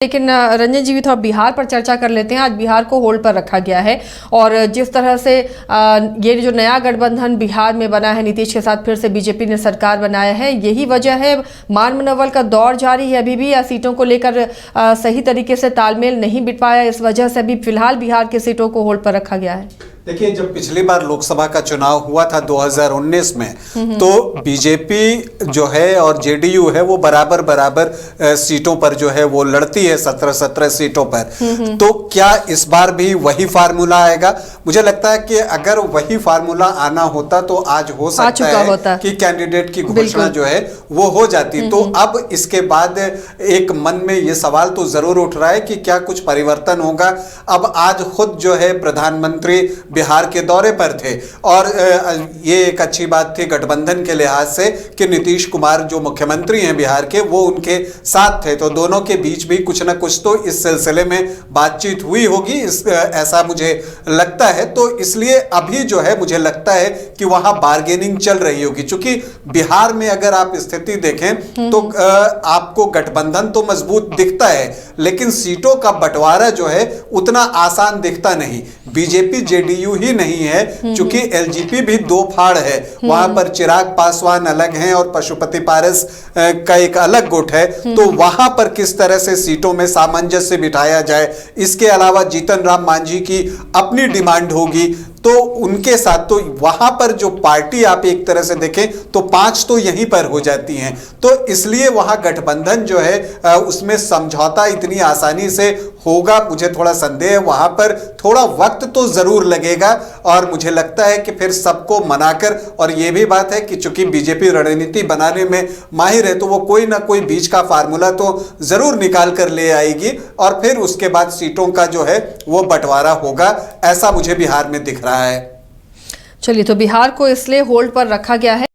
लेकिन रंजन जी भी थोड़ा बिहार पर चर्चा कर लेते हैं। आज बिहार को होल्ड पर रखा गया है और जिस तरह से ये जो नया गठबंधन बिहार में बना है, नीतीश के साथ फिर से बीजेपी ने सरकार बनाया है, यही वजह है। मान मुनव्वल का दौर जारी है अभी भी, या सीटों को लेकर सही तरीके से तालमेल नहीं बिठ पाया, इस वजह से अभी फिलहाल बिहार की सीटों को होल्ड पर रखा गया है। देखिए, जब पिछली बार लोकसभा का चुनाव हुआ था 2019 में, तो बीजेपी जो है और जेडीयू है वो बराबर सीटों पर जो है वो लड़ती है, 17 सीटों पर। तो क्या इस बार भी वही फार्मूला आएगा? मुझे लगता है कि अगर वही फार्मूला आना होता तो आज हो सकता है कि कैंडिडेट की घोषणा जो है वो हो जाती। तो अब इसके बाद एक मन में ये सवाल तो जरूर उठ रहा है कि क्या कुछ परिवर्तन होगा। अब आज खुद जो है प्रधानमंत्री बिहार के दौरे पर थे और ये एक अच्छी बात थी गठबंधन के लिहाज से कि नीतीश कुमार जो मुख्यमंत्री हैं बिहार के, वो उनके साथ थे। तो दोनों के बीच भी कुछ ना कुछ तो इस सिलसिले में बातचीत हुई होगी, ऐसा मुझे लगता है। तो इसलिए अभी जो है मुझे लगता है कि वहां बार्गेनिंग चल रही होगी, क्योंकि बिहार में अगर आप स्थिति देखें तो आपको गठबंधन तो मजबूत दिखता है, लेकिन सीटों का बंटवारा जो है उतना आसान दिखता नहीं। बीजेपी जेडीयू ही नहीं है, क्योंकि एलजेपी भी दो फाड़ है। वहां पर चिराग पासवान अलग हैं और पशुपति पारस का एक अलग गुट है। तो वहां पर किस तरह से सीटों में सामंजस्य बिठाया जाए, इसके अलावा जीतन राम मांझी की अपनी डिमांड होगी, तो उनके साथ तो वहां पर जो पार्टी आप एक तरह से देखें तो 5 तो यहीं पर हो जाती हैं। तो इसलिए वहां गठबंधन जो है उसमें समझौता इतनी आसानी से होगा, मुझे थोड़ा संदेह है। वहां पर थोड़ा वक्त तो जरूर लगेगा और मुझे लगता है कि फिर सबको मनाकर, और यह भी बात है कि चूंकि बीजेपी रणनीति बनाने में माहिर है, तो वो कोई ना कोई बीच का फार्मूला तो जरूर निकाल कर ले आएगी और फिर उसके बाद सीटों का जो है वो बंटवारा होगा, ऐसा मुझे बिहार में दिख रहा है। चलिए, तो बिहार को इसलिए होल्ड पर रखा गया है।